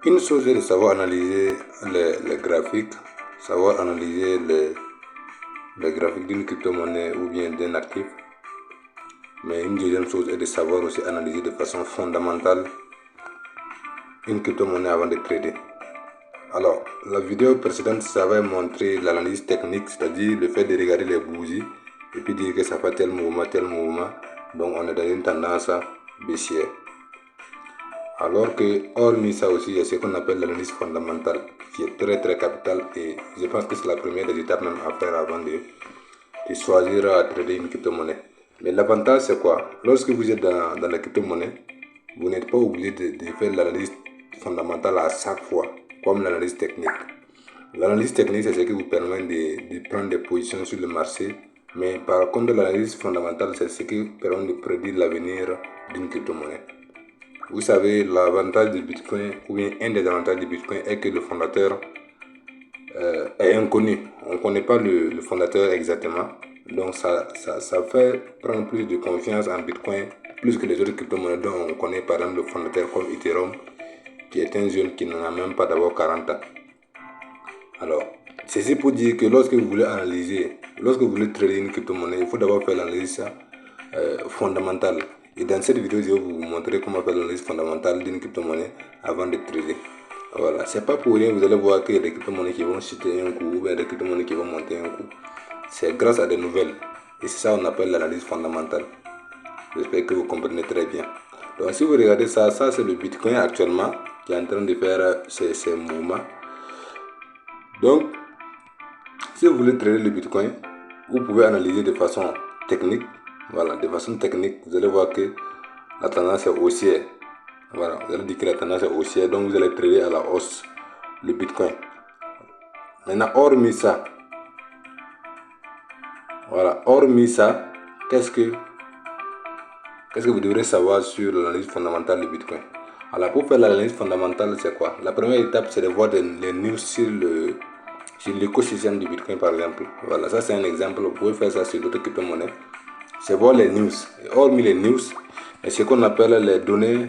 Une chose est de savoir analyser les graphiques, savoir analyser les graphiques d'une crypto-monnaie ou bien d'un actif. Mais une deuxième chose est de savoir aussi analyser de façon fondamentale une crypto-monnaie avant de trader. Alors, la vidéo précédente, ça va montrer l'analyse technique, c'est-à-dire le fait de regarder les bougies et puis dire que ça fait tel mouvement, donc on est dans une tendance baissière. Alors que, hormis ça aussi, il y a ce qu'on appelle l'analyse fondamentale, qui est très capitale, et je pense que c'est la première des étapes même à faire avant de choisir à trader une crypto-monnaie. Mais l'avantage c'est quoi? Lorsque vous êtes dans la crypto-monnaie, vous n'êtes pas obligé de faire l'analyse fondamentale à chaque fois, comme l'analyse technique. L'analyse technique, c'est ce qui vous permet de prendre des positions sur le marché, mais par contre, l'analyse fondamentale, c'est ce qui permet de prédire l'avenir d'une crypto-monnaie. Vous savez, l'avantage du Bitcoin, ou bien un des avantages du Bitcoin, est que le fondateur est inconnu. On ne connaît pas le fondateur exactement. Donc ça fait prendre plus de confiance en Bitcoin, plus que les autres crypto-monnaies dont on connaît par exemple le fondateur comme Ethereum, qui est un jeune qui n'en a même pas d'abord 40 ans. Alors, ceci pour dire que lorsque vous voulez analyser, lorsque vous voulez trader une crypto-monnaie, il faut d'abord faire l'analyse fondamentale. Et dans cette vidéo, je vais vous montrer comment faire l'analyse fondamentale d'une crypto-monnaie avant de trader. Voilà, c'est pas pour rien, vous allez voir qu'il y a des crypto-monnaies qui vont chuter un coup, ou bien des crypto-monnaies qui vont monter un coup. C'est grâce à des nouvelles. Et c'est ça qu'on appelle l'analyse fondamentale. J'espère que vous comprenez très bien. Donc si vous regardez ça, c'est le Bitcoin actuellement qui est en train de faire ces mouvements. Donc, si vous voulez trader le Bitcoin, vous pouvez analyser de façon technique. Voilà, de façon technique, vous allez voir que la tendance est haussière. Voilà, vous allez dire que la tendance est haussière, donc vous allez trader à la hausse le Bitcoin. Maintenant, hormis ça, voilà, hormis ça, qu'est-ce que vous devrez savoir sur l'analyse fondamentale du Bitcoin? Alors, pour faire l'analyse fondamentale, c'est quoi? La première étape, c'est de voir les news sur l'écosystème du Bitcoin, par exemple. Voilà, ça c'est un exemple. Vous pouvez faire ça sur d'autres crypto-monnaies. C'est voir les news. Et hormis les news, c'est ce qu'on appelle les données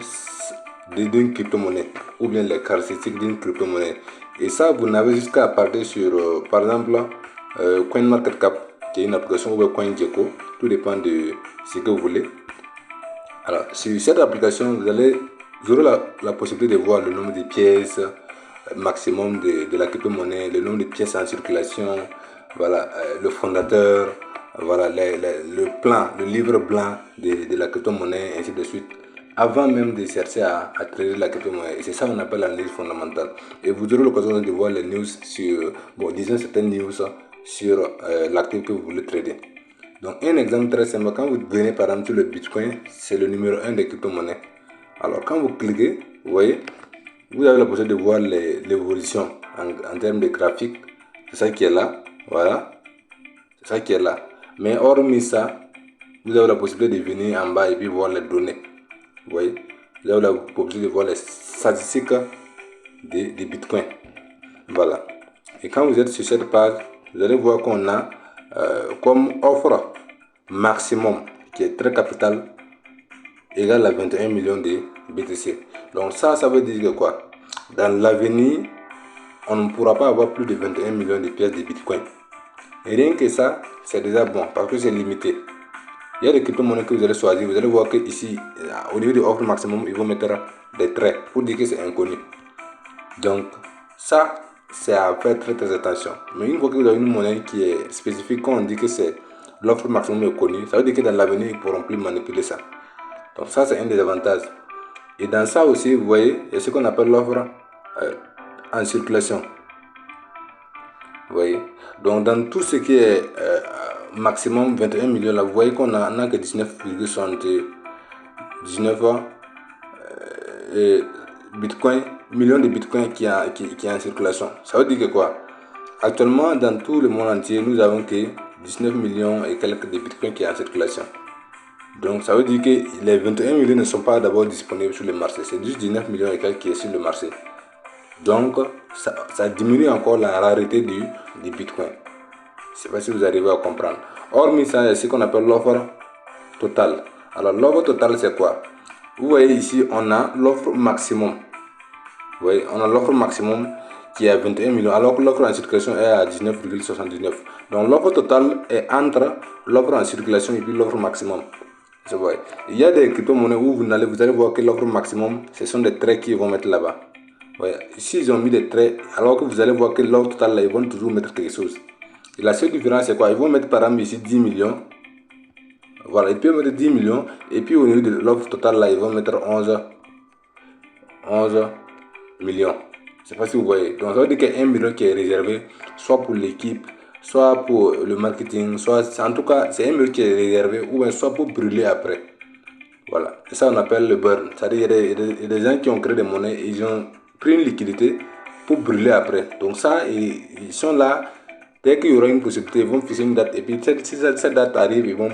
d'une crypto-monnaie ou bien les caractéristiques d'une crypto-monnaie. Et ça, vous n'avez jusqu'à partir sur, par exemple, CoinMarketCap, qui est une application, ou CoinGecko. Tout dépend de ce que vous voulez. Alors, sur cette application, vous aurez la possibilité de voir le nombre de pièces maximum de la crypto-monnaie, le nombre de pièces en circulation, voilà, le fondateur, voilà, le plan, le livre blanc de la crypto-monnaie, ainsi de suite, avant même de chercher à trader la crypto-monnaie. Et c'est ça qu'on appelle l'analyse fondamentale. Et vous aurez l'occasion de voir les news sur, bon, disons certaines news sur l'actif que vous voulez trader. Donc un exemple très simple, quand vous venez par exemple sur le Bitcoin, c'est le numéro 1 des crypto-monnaies. Alors quand vous cliquez, vous voyez, vous avez la possibilité de voir l'évolution en termes de graphique. C'est ça qui est là, voilà, c'est ça qui est là. Mais hormis ça, vous avez la possibilité de venir en bas et puis voir les données. Vous voyez, vous avez la possibilité de voir les statistiques des Bitcoin. Voilà. Et quand vous êtes sur cette page, vous allez voir qu'on a comme offre maximum, qui est très capital, égale à 21 millions de BTC. Donc ça veut dire que quoi? Dans l'avenir, on ne pourra pas avoir plus de 21 millions de pièces de Bitcoin. Et rien que ça, c'est déjà bon, parce que c'est limité. Il y a des crypto-monnaies que vous allez choisir, vous allez voir que ici, au niveau de l'offre maximum, ils vont mettre des traits pour dire que c'est inconnu. Donc ça, c'est à faire très attention. Mais une fois que vous avez une monnaie qui est spécifique, quand on dit que c'est l'offre maximum est connue, ça veut dire que dans l'avenir, ils ne pourront plus manipuler ça. Donc ça, c'est un des avantages. Et dans ça aussi, vous voyez, il y a ce qu'on appelle l'offre en circulation. Vous voyez. Donc dans tout ce qui est maximum 21 millions, là, vous voyez qu'on n'a que 19,79 Bitcoin, millions de Bitcoin qui est en circulation. Ça veut dire que quoi? Actuellement, dans tout le monde entier, nous avons que 19 millions et quelques de Bitcoin qui est en circulation. Donc ça veut dire que les 21 millions ne sont pas d'abord disponibles sur le marché. C'est juste 19 millions et quelques qui est sur le marché. Donc ça diminue encore la rareté du Bitcoin. Je ne sais pas si vous arrivez à comprendre. Hormis ça, il y a ce qu'on appelle l'offre totale. Alors l'offre totale c'est quoi? Vous voyez ici, on a l'offre maximum. Vous voyez, on a l'offre maximum qui est à 21 millions, alors que l'offre en circulation est à 19,79. Donc l'offre totale est entre l'offre en circulation et puis l'offre maximum. Vous voyez. Il y a des crypto-monnaies où vous allez voir que l'offre maximum, ce sont des traits qu'ils vont mettre là-bas. Ici, ils ont mis des traits, alors que vous allez voir que l'offre totale, là, ils vont toujours mettre quelque chose. Et la seule différence, c'est quoi? Ils vont mettre par exemple ici 10 millions. Voilà, ils peuvent mettre 10 millions. Et puis au niveau de l'offre totale, là, ils vont mettre 11 millions. Je ne sais pas si vous voyez. Donc ça veut dire qu'il y a 1 million qui est réservé soit pour l'équipe, soit pour le marketing, soit en tout cas c'est 1 million qui est réservé ou bien soit pour brûler après. Voilà. Et ça on appelle le burn. C'est-à-dire qu'il y a des gens qui ont créé des monnaies et ils ont pris une liquidité pour brûler après. Donc ça, ils sont là. Dès qu'il y aura une possibilité, ils vont fixer une date. Et puis si cette date arrive, ils vont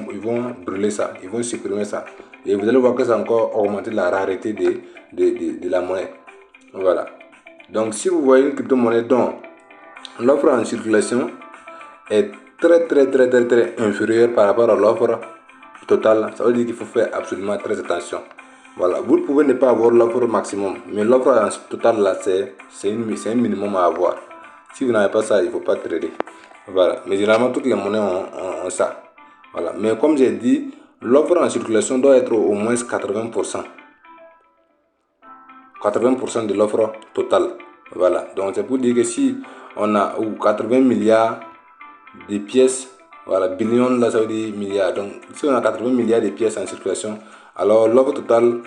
brûler ça. Ils vont supprimer ça. Et vous allez voir que ça a encore augmenté la rareté de la monnaie. Voilà. Donc si vous voyez une crypto-monnaie dont l'offre en circulation est très inférieure par rapport à l'offre totale, ça veut dire qu'il faut faire absolument très attention. Voilà, vous pouvez ne pas avoir l'offre maximum, mais l'offre en total là, c'est un minimum à avoir. Si vous n'avez pas ça, il ne faut pas trader. Voilà, mais généralement toutes les monnaies ont ça. Voilà, mais comme j'ai dit, l'offre en circulation doit être au moins 80%. 80% de l'offre totale. Voilà, donc c'est pour dire que si on a 80 milliards de pièces, voilà, billions là ça veut dire milliards. Donc si on a 80 milliards de pièces en circulation, alors l'offre totale,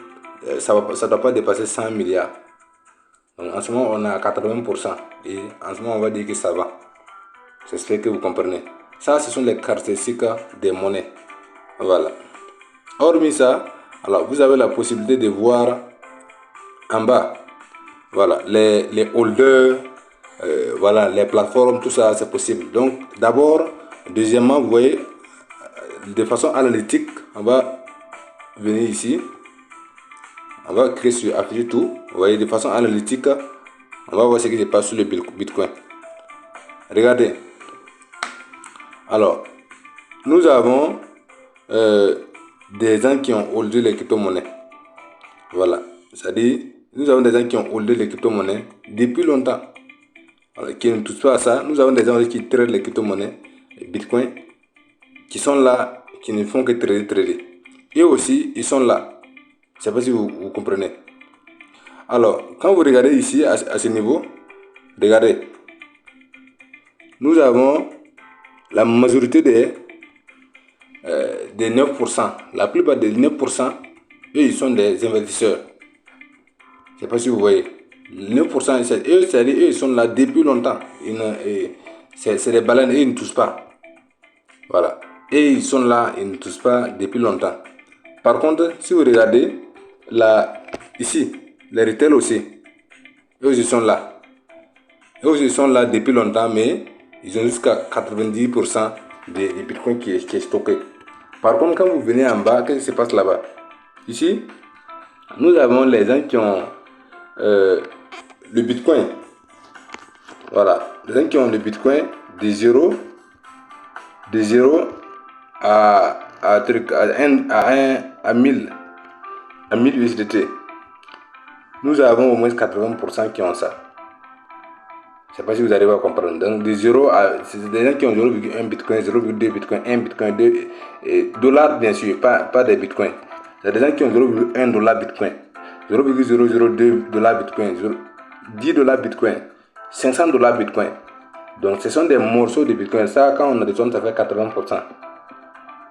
ça ne doit pas dépasser 100 milliards. Donc en ce moment on a 80% et en ce moment on va dire que ça va. J'espère que vous comprenez. Ça, ce sont les caractéristiques des monnaies. Voilà. Hormis ça, alors vous avez la possibilité de voir en bas, voilà, les holders, voilà, les plateformes, tout ça, c'est possible. Donc, d'abord, deuxièmement, vous voyez, de façon analytique, on va venir ici, on va cliquer sur afficher tout. Vous voyez, de façon analytique, on va voir ce qui se passe sur le Bitcoin. Regardez. Alors, nous avons des gens qui ont holdé les crypto-monnaies. Voilà, c'est-à-dire, nous avons des gens qui ont holdé les crypto-monnaies depuis longtemps, voilà, qui ne touchent pas à ça. Nous avons des gens qui traitent les crypto-monnaies, les Bitcoin, qui sont là, qui ne font que trader. Et aussi, ils sont là. Je ne sais pas si vous comprenez. Alors, quand vous regardez ici, à ce niveau, regardez, nous avons la majorité des 9%. La plupart des 9%, eux, ils sont des investisseurs. Je ne sais pas si vous voyez. 9%, eux, ils sont là depuis longtemps. C'est des baleines, et ils ne touchent pas. Voilà. Et ils sont là, ils ne touchent pas depuis longtemps. Par contre, si vous regardez, là, ici, les retail aussi, eux, ils sont là. Eux, ils sont là depuis longtemps, mais ils ont jusqu'à 90% des bitcoins qui est stocké. Par contre, quand vous venez en bas, qu'est-ce qui se passe là-bas? Ici, nous avons les gens qui ont le bitcoin. Voilà, les gens qui ont le bitcoin de 0 à 1000 USDT. Nous avons au moins 80% qui ont ça. Je ne sais pas si vous arrivez à comprendre. Donc de 0 à, c'est des gens qui ont 0,1 bitcoin, 0,2 bitcoin, 1 bitcoin, 2 dollars bien sûr, pas des bitcoins. C'est des gens qui ont 0,1 dollar bitcoin, 0,002 dollars bitcoin, 10 dollars bitcoin, 500 dollars bitcoin. Donc ce sont des morceaux de bitcoin. Ça, quand on a des sommes, ça fait 80%.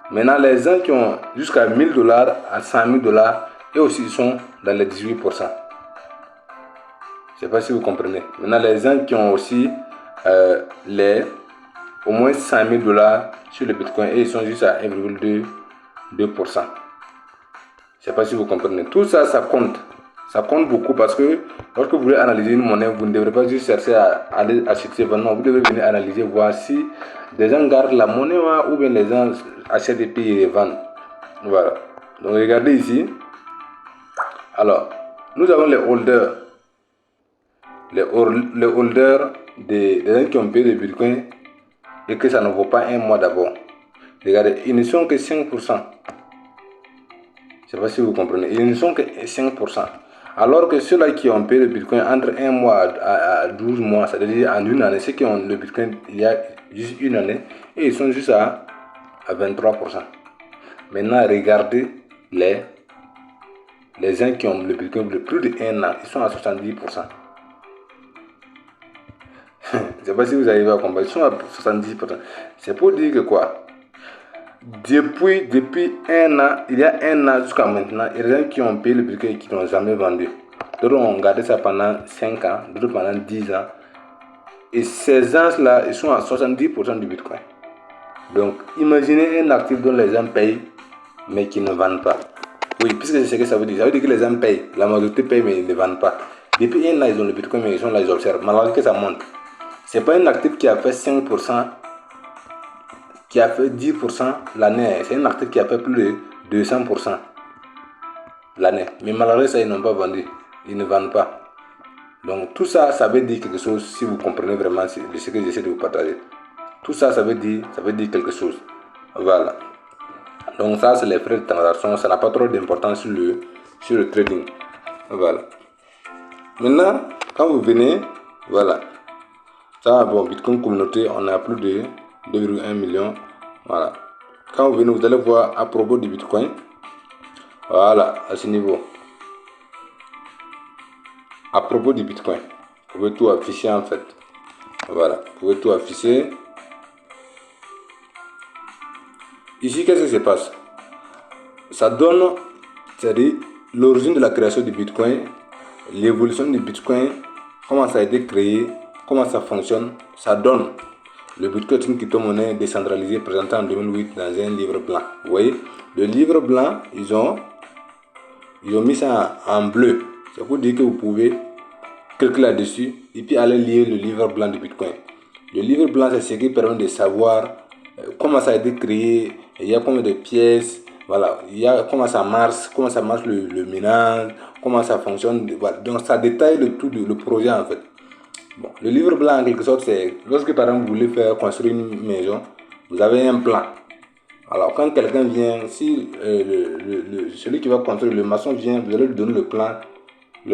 Maintenant, les gens qui ont jusqu'à 1000 dollars à 100 000 dollars, eux aussi ils sont dans les 18%. Je ne sais pas si vous comprenez. Maintenant, les gens qui ont aussi au moins 100 000 dollars sur le bitcoin, et ils sont juste à 1,2%. Je ne sais pas si vous comprenez. Tout ça, ça compte. Ça compte beaucoup parce que lorsque vous voulez analyser une monnaie, vous ne devrez pas juste chercher à aller acheter vraiment. Vous devez venir analyser, voir si des gens gardent la monnaie ou bien les gens achètent et puis ils vendent. Voilà. Donc regardez ici. Alors, nous avons les holders. Les holders des gens qui ont payé le bitcoin et que ça ne vaut pas un mois d'abord. Regardez, ils ne sont que 5%. Je ne sais pas si vous comprenez. Ils ne sont que 5%. Alors que ceux-là qui ont payé le Bitcoin entre 1 mois à 12 mois, c'est-à-dire en une année, ceux qui ont le Bitcoin il y a juste une année, et ils sont juste à 23%. Maintenant, regardez les gens qui ont le Bitcoin de plus de 1 an, ils sont à 70%. Je ne sais pas si vous arrivez à comprendre, ils sont à 70%. C'est pour dire que quoi? Depuis 1 an, il y a 1 an jusqu'à maintenant, il y a des gens qui ont payé le Bitcoin et qui n'ont jamais vendu. D'autres ont gardé ça pendant 5 ans, d'autres pendant 10 ans. Et ces gens-là, ils sont à 70% du Bitcoin. Donc, imaginez un actif dont les gens payent, mais qui ne vendent pas. Oui, puisque c'est ce que ça veut dire. Ça veut dire que les gens payent, la majorité paye, mais ils ne vendent pas. Depuis 1 an, ils ont le Bitcoin, mais ils sont là, ils observent. Malgré que ça monte. Ce n'est pas un actif qui a fait 5%, qui a fait 10% l'année. C'est un actif qui a fait plus de 200% l'année. Mais malgré ça, ils n'ont pas vendu. Ils ne vendent pas. Donc tout ça, ça veut dire quelque chose si vous comprenez vraiment ce que j'essaie de vous partager. Tout ça, ça veut dire quelque chose. Voilà. Donc ça, c'est les frais de transaction. Ça n'a pas trop d'importance sur le trading. Voilà. Maintenant, quand vous venez, voilà. Ça, bon, Bitcoin communauté, on a plus de 2,1 millions. Voilà. Quand vous venez, vous allez voir à propos du Bitcoin. Voilà, à ce niveau. À propos du Bitcoin, vous pouvez tout afficher en fait. Voilà, vous pouvez tout afficher. Ici, qu'est-ce qui se passe? Ça donne, c'est-à-dire l'origine de la création du Bitcoin, l'évolution du Bitcoin, comment ça a été créé, comment ça fonctionne. Ça donne. Le Bitcoin est une crypto-monnaie décentralisée présentée en 2008 dans un livre blanc. Vous voyez, le livre blanc, ils ont mis ça en bleu. C'est pour dire que vous pouvez cliquer là-dessus et puis aller lire le livre blanc du Bitcoin. Le livre blanc, c'est ce qui permet de savoir comment ça a été créé, il y a combien de pièces, voilà, il y a comment ça marche le minage, comment ça fonctionne. Voilà. Donc ça détaille le projet en fait. Bon, le livre blanc en quelque sorte, c'est lorsque par exemple vous voulez faire construire une maison, vous avez un plan. Alors quand quelqu'un vient, si celui qui va construire, le maçon vient, vous allez lui donner le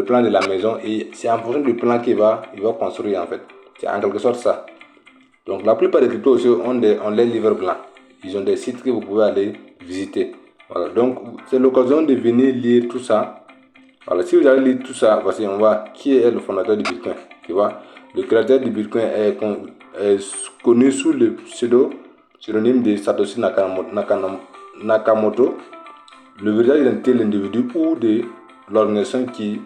plan de la maison et c'est en fonction du plan qu'il va construire en fait. C'est en quelque sorte ça. Donc la plupart des cryptos aussi ont les livres blancs. Ils ont des sites que vous pouvez aller visiter. Voilà, donc c'est l'occasion de venir lire tout ça. Voilà, si vous allez lire tout ça, voici on voit qui est le fondateur du Bitcoin. Tu vois, le créateur du Bitcoin est connu sous le pseudonyme de Satoshi Nakamoto. Le véritable identité de l'individu ou de l'organisation qui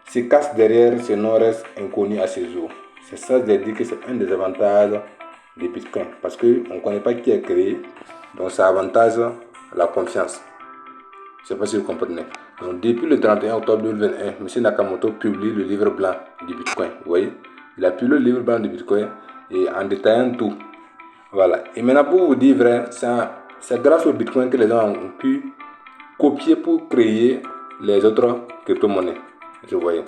se cache derrière ce nom reste inconnu à ses jours. C'est ça, je dis que c'est un des avantages du Bitcoin. Parce qu'on ne connaît pas qui a créé, donc ça avantage la confiance. Je ne sais pas si vous comprenez. Donc depuis le 31 octobre 2021, M. Nakamoto publie le livre blanc du Bitcoin. Vous voyez, il a publié le livre blanc du Bitcoin et en détaillant tout. Voilà. Et maintenant, pour vous dire vrai, c'est grâce au Bitcoin que les gens ont pu copier pour créer les autres crypto-monnaies. Vous voyez.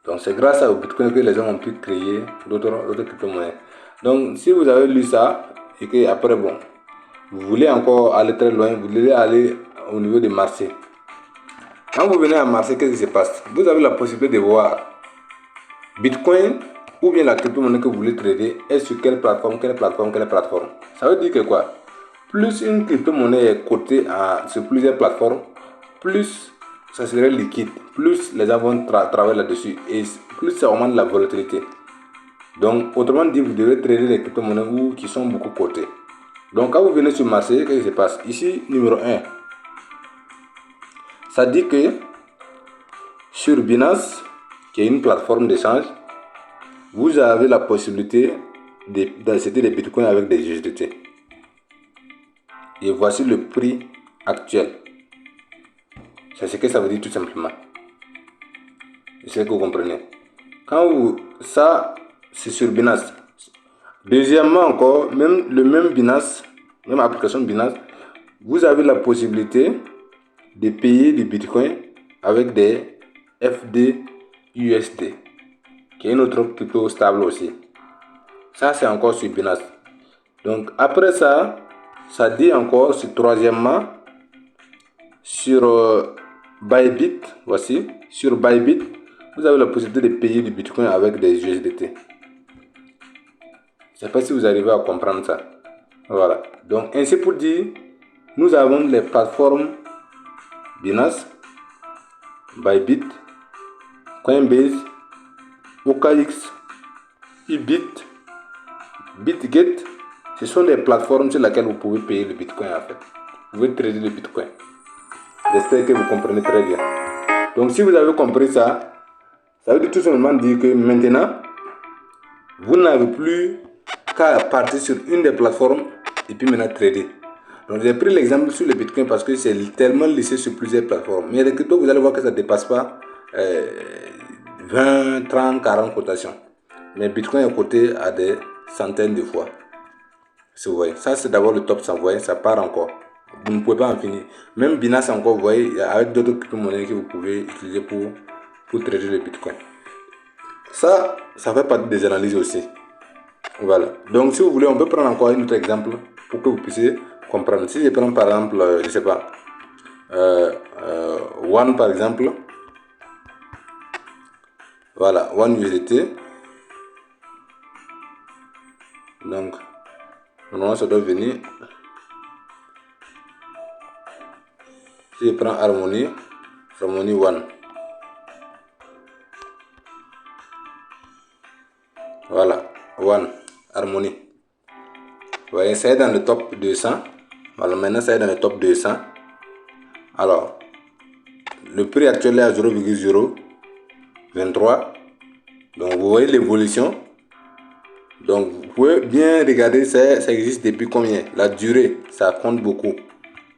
Donc c'est grâce au Bitcoin que les gens ont pu créer d'autres crypto-monnaies. Donc si vous avez lu ça et que après bon, vous voulez encore aller très loin, vous voulez aller au niveau de marché. Quand vous venez à marché, qu'est-ce qui se passe? Vous avez la possibilité de voir Bitcoin ou bien la crypto-monnaie que vous voulez trader est sur quelle plateforme. Ça veut dire que quoi? Plus une crypto-monnaie est cotée sur plusieurs plateformes, plus ça serait liquide, plus les gens vont travailler là-dessus et plus ça augmente la volatilité. Donc, autrement dit, vous devez trader les crypto-monnaies qui sont beaucoup cotées. Donc, quand vous venez sur le marché, qu'est-ce qui se passe? Ici, numéro 1, ça dit que sur Binance, qui est une plateforme d'échange, vous avez la possibilité d'acheter des bitcoins avec des USDT. Et voici le prix actuel. C'est ce que ça veut dire tout simplement. C'est ce que vous comprenez. Ça, c'est sur Binance. Deuxièmement encore, le même Binance, même application Binance, vous avez la possibilité de payer du Bitcoin avec des FDUSD, qui est une autre crypto stable aussi. Ça, c'est encore sur Binance. Donc, après ça, ça dit encore, troisièmement, sur Bybit, voici, sur Bybit, vous avez la possibilité de payer du Bitcoin avec des USDT. Je ne sais pas si vous arrivez à comprendre ça. Voilà. Donc, ainsi pour dire, nous avons les plateformes Binance, Bybit, Coinbase, OKX, Ibit, Bitget. Ce sont des plateformes sur lesquelles vous pouvez payer le Bitcoin en fait. Vous pouvez trader le Bitcoin. J'espère que vous comprenez très bien. Donc, si vous avez compris ça, ça veut tout simplement dire que maintenant, vous n'avez plus qu'à partir sur une des plateformes et puis maintenant trader. Donc j'ai pris l'exemple sur le Bitcoin parce que c'est tellement lissé sur plusieurs plateformes. Mais les cryptos, vous allez voir que ça ne dépasse pas 20, 30, 40 cotations. Mais Bitcoin est coté à des centaines de fois. Si vous voyez, ça c'est d'abord le top 100, vous voyez, ça part encore. Vous ne pouvez pas en finir. Même Binance encore, vous voyez, avec d'autres crypto-monnaies que vous pouvez utiliser pour trader le Bitcoin. Ça fait partie des analyses aussi. Voilà. Donc, si vous voulez, on peut prendre encore un autre exemple pour que vous puissiez comprendre. Si je prends par exemple, je sais pas, One par exemple. Voilà, One USDT. Donc, normalement, ça doit venir. Si je prends Harmony One. Voilà, One, Harmony. Vous voyez, ça est dans le top 200. Voilà, maintenant ça est dans le top 200. Alors, le prix actuel est à 0,023. Donc, vous voyez l'évolution. Donc, vous pouvez bien regarder, ça existe depuis combien? La durée, ça compte beaucoup.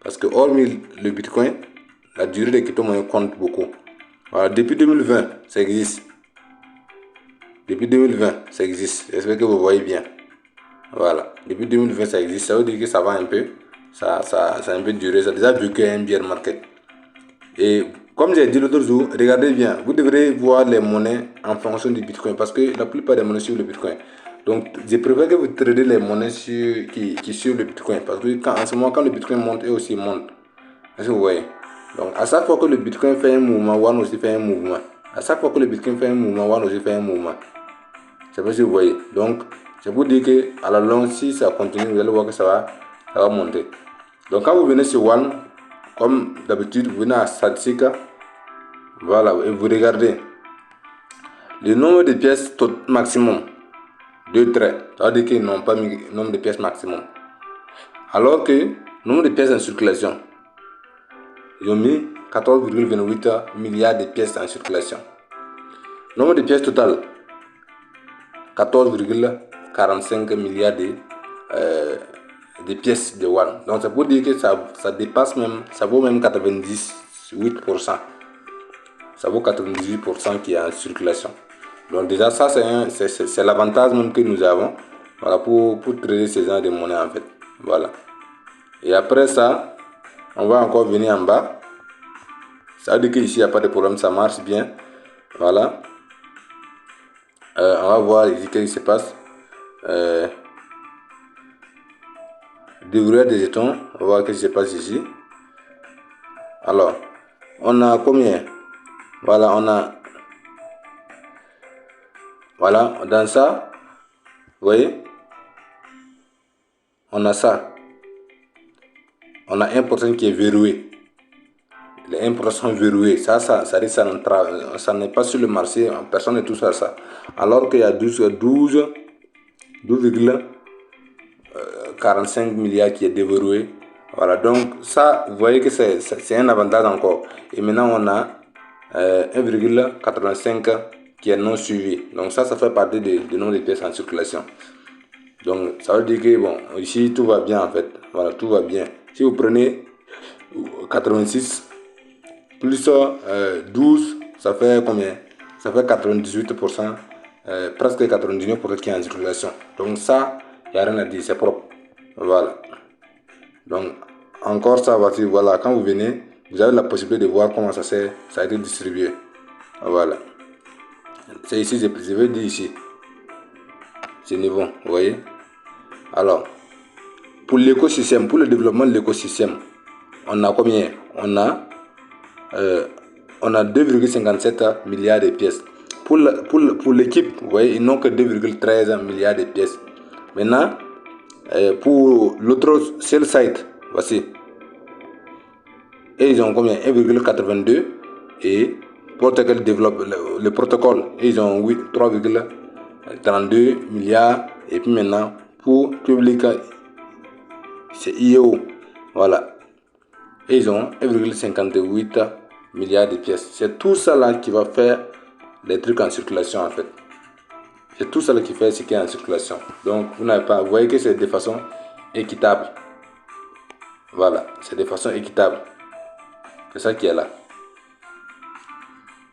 Parce que hormis le Bitcoin, la durée des crypto-monnaies compte beaucoup. Voilà, depuis 2020, ça existe. Depuis 2020, ça existe. J'espère que vous voyez bien. Voilà, depuis 2020, ça existe. Ça veut dire que ça va un peu. Ça a un peu duré. Ça a déjà vécu un bear market. Et comme j'ai dit l'autre jour, regardez bien. Vous devrez voir les monnaies en fonction du Bitcoin. Parce que la plupart des monnaies suivent le Bitcoin. Donc, je préfère que vous tradez les monnaies qui suivent le Bitcoin. Parce que en ce moment, quand le Bitcoin monte, eux aussi montent. Est-ce que vous voyez? Donc, à chaque fois que le Bitcoin fait un mouvement, One aussi fait un mouvement. À chaque fois que le Bitcoin fait un mouvement, One aussi fait un mouvement. Je ne sais pas si vous voyez. Donc, je vous dis que à la longue, si ça continue, vous allez voir que ça va monter. Donc, quand vous venez sur One, comme d'habitude, vous venez à Statistica. Voilà, et vous regardez le nombre de pièces maximum. 2 traits. Ça veut dire qu'ils n'ont pas mis le nombre de pièces maximum. Alors que le nombre de pièces en circulation, ils ont mis 14,28 milliards de pièces en circulation. Le nombre de pièces totales, 14,45 milliards de pièces de One. Donc ça peut dire que ça dépasse même, ça vaut même 98%. Ça vaut 98% qui est en circulation. Donc déjà ça c'est l'avantage même que nous avons, voilà, pour trader ces genres de monnaie en fait. Voilà. Et après ça, on va encore venir en bas. Ça veut dire qu'ici il n'y a pas de problème, ça marche bien. Voilà. On va voir ici ce qui se passe. Déverrouillage des jetons, on va voir ce qui se passe ici. Alors, on a combien? Voilà, voilà, dans ça, vous voyez, on a ça. On a 1% qui est verrouillé. Les 1% verrouillés, ça n'est pas sur le marché, personne ne touche à ça. Alors qu'il y a 12,45 milliards qui est déverrouillé. Voilà, donc ça, vous voyez que c'est un avantage encore. Et maintenant, on a 1,85 qui est non suivi. Donc ça fait partie du nombre de pièces en circulation. Donc ça veut dire que bon, ici tout va bien en fait. Voilà, tout va bien. Si vous prenez 86 plus 12, ça fait combien? Ça fait 98%, presque 99% qui est en circulation. Donc ça, il n'y a rien à dire, c'est propre. Voilà. Donc encore ça, voici, voilà, quand vous venez, vous avez la possibilité de voir comment ça a été distribué. Voilà. C'est ici, je vais dire ici. C'est niveau, vous voyez. Alors, pour l'écosystème, pour le développement de l'écosystème, on a combien? On a on a 2,57 milliards de pièces. Pour l'équipe, vous voyez, ils n'ont que 2,13 milliards de pièces. Maintenant, pour l'autre seul site, voici. Et ils ont combien? 1,82. Et protocole développe le protocole. Et ils ont 3,32 milliards. Et puis maintenant, pour public, c'est IEO. Voilà. Et ils ont 1,58 milliards de pièces. C'est tout ça là qui va faire les trucs en circulation en fait. C'est tout ça là qui fait ce qui est en circulation. Donc vous n'avez pas, vous voyez que c'est de façon équitable. Voilà, c'est de façon équitable. C'est ça qui est là.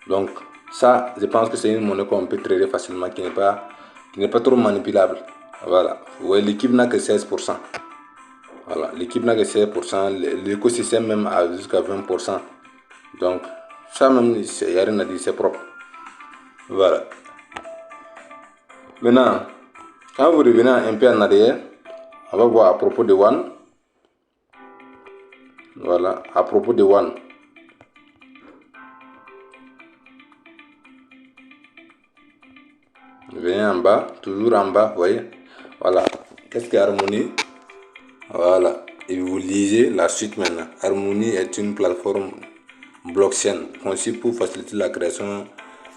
Donc ça, je pense que c'est une monnaie qu'on peut trader facilement, qui n'est pas trop manipulable. Voilà. Vous voyez, l'équipe n'a que 16%. Voilà, l'équipe n'a que 16%. L'écosystème même a jusqu'à 20%. Donc ça même, il n'y a rien à dire, c'est propre. Voilà. Maintenant, quand vous revenez un peu en arrière, on va voir à propos de One. Voilà, à propos de One. Venez en bas, toujours en bas, vous voyez. Voilà. Qu'est-ce que Harmony? Voilà. Et vous lisez la suite maintenant. Harmony est une plateforme blockchain conçue pour faciliter la création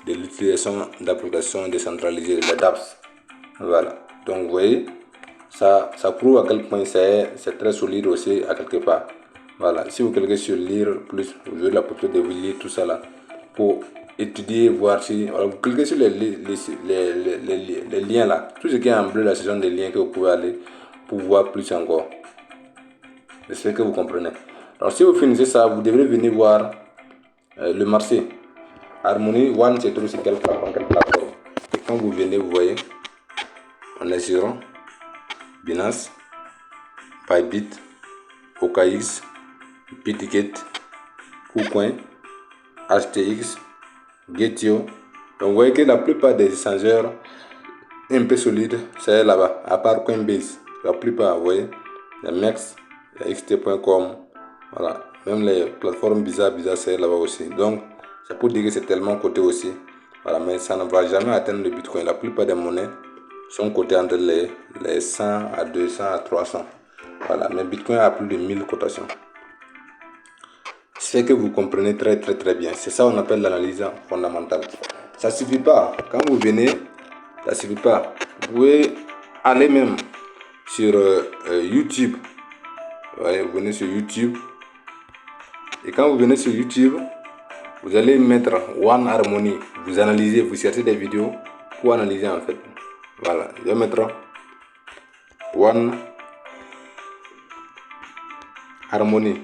de l'utilisation d'applications décentralisées, les dApps. Voilà. Donc vous voyez, ça prouve à quel point c'est très solide aussi à quelque part. Voilà. Si vous cliquez sur lire plus, vous aurez la possibilité de vous lire tout ça là pour étudier, voir si. Voilà, vous cliquez sur les liens là. Tout ce qui est en bleu là, ce sont des liens que vous pouvez aller pour voir plus encore. J'espère que vous comprenez. Alors si vous finissez ça, vous devrez venir voir le marché. Harmony One, c'est trop sur quelle plateforme. Et quand vous venez, vous voyez, on est sur Binance, Bybit, OKX, Biticket, KuCoin, HTX, Getio. Donc vous voyez que la plupart des échangeurs un peu solides, c'est là-bas, à part Coinbase. La plupart, vous voyez, les MEX, les XT.com, voilà. Même les plateformes bizarres, c'est là-bas aussi. Donc, c'est pour dire que c'est tellement coté aussi. Voilà, mais ça ne va jamais atteindre le Bitcoin. La plupart des monnaies sont cotées entre les 100 à 200 à 300. Voilà, mais Bitcoin a plus de 1000 cotations. C'est que vous comprenez très bien. C'est ça qu'on appelle l'analyse fondamentale. Ça ne suffit pas. Quand vous venez, ça ne suffit pas. Vous pouvez aller même sur YouTube. Ouais, vous venez sur YouTube. Et quand vous venez sur YouTube, vous allez mettre One Harmony. Vous analysez, vous cherchez des vidéos pour analyser en fait. Voilà, je vais mettre One Harmony.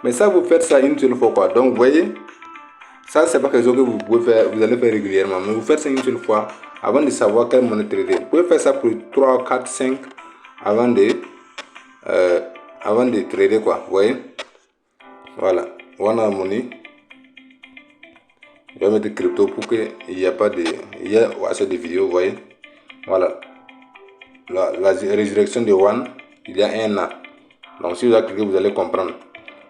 Mais ça, vous faites ça une seule fois quoi. Donc, vous voyez, ça, c'est pas quelque chose que vous pouvez faire, vous allez faire régulièrement. Mais vous faites ça une seule fois avant de savoir quelle monnaie trader. Vous pouvez faire ça pour 3, 4, 5 avant de trader quoi. Vous voyez. Voilà. One Harmony. Je vais mettre crypto pour qu'il n'y ait pas de. Il y a assez de vidéos, vous voyez. Voilà. La résurrection de One, il y a un an. Donc si vous avez cliqué, vous allez comprendre.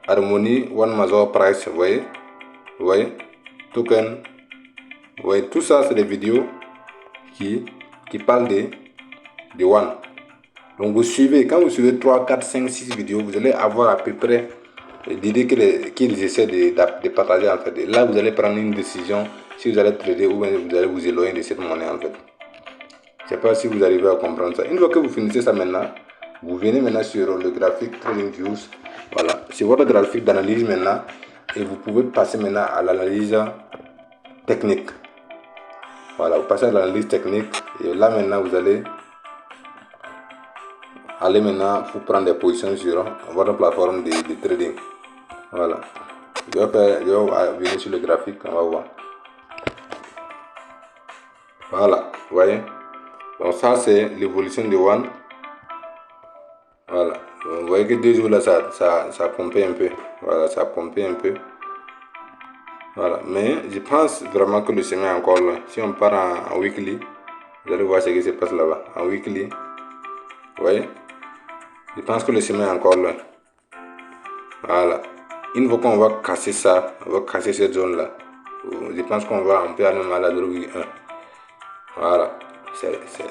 Harmony, One Major Price, vous voyez. Vous voyez. Token. Vous voyez, tout ça, c'est des vidéos qui parlent de One. Donc vous suivez, quand vous suivez 3, 4, 5, 6 vidéos, vous allez avoir à peu près l'idée qu'ils essaient de partager en fait. Et là, vous allez prendre une décision si vous allez trader ou vous allez vous éloigner de cette monnaie en fait. Je ne sais pas si vous arrivez à comprendre ça. Une fois que vous finissez ça maintenant, vous venez maintenant sur le graphique TradingViews. Voilà, c'est votre graphique d'analyse maintenant. Et vous pouvez passer maintenant à l'analyse technique. Voilà, vous passez à l'analyse technique. Et là maintenant, vous allez aller maintenant pour prendre des positions sur votre plateforme de trading. Voilà. Je vais venir sur le graphique, on va voir. Voilà, vous voyez. Donc ça c'est l'évolution de One. Voilà. Donc, vous voyez que 2 jours là, ça a pompé un peu. Voilà, ça a pompé un peu. Voilà. Mais je pense vraiment que le chemin est encore loin. Si on part en weekly, vous allez voir ce qui se passe là-bas. En weekly, vous voyez. Je pense que le chemin est encore loin. Voilà. une fois qu'on va casser ça, on va casser cette zone là, je pense qu'on peut aller à la 0,1. Voilà,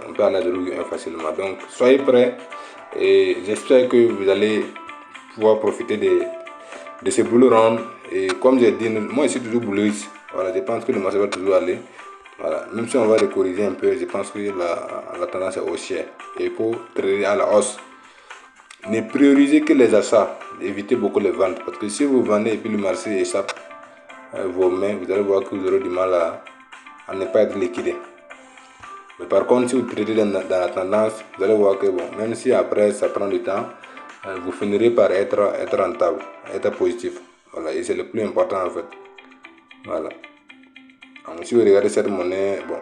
on peut aller à 0,1 facilement. Donc soyez prêts et j'espère que vous allez pouvoir profiter de ces boules rondes. Et comme j'ai dit, moi je suis toujours bouleuse. Voilà, je pense que le marché va toujours aller. Voilà, même si on va le corriger un peu, je pense que la tendance est haussière. Et pour trader à la hausse, ne priorisez que les achats, évitez beaucoup les ventes. Parce que si vous vendez et puis le marché échappe vos mains, vous allez voir que vous aurez du mal à ne pas être liquidé. Mais par contre, si vous tradez dans la tendance, vous allez voir que bon, même si après ça prend du temps, vous finirez par être rentable, être positif. Voilà, et c'est le plus important en fait. Voilà. Donc, si vous regardez cette monnaie, bon,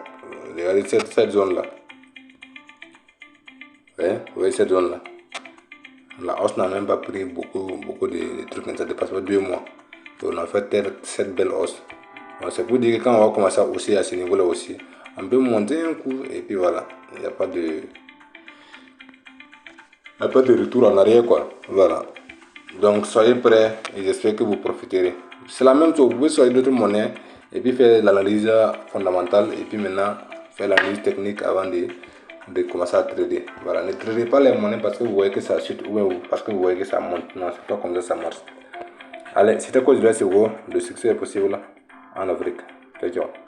regardez cette zone là. Vous voyez cette zone là. La hausse n'a même pas pris beaucoup de trucs, ça dépasse pas 2 mois. Et on a fait cette belle hausse. C'est pour dire que quand on va commencer aussi à ce niveau là aussi, on peut monter un coup et puis voilà, il n'y a pas de retour en arrière quoi. Voilà. Donc soyez prêts et j'espère que vous profiterez. C'est la même chose, vous pouvez choisir d'autres monnaies et puis faire l'analyse fondamentale et puis maintenant faire l'analyse technique avant de commencer à trader. Voilà, ne tradez pas les monnaies parce que vous voyez que ça chute ou parce que vous voyez que ça monte. Non, c'est pas comme ça marche. Allez, c'était quoi, je c'est gros, le succès est possible en Afrique. Ciao, ciao.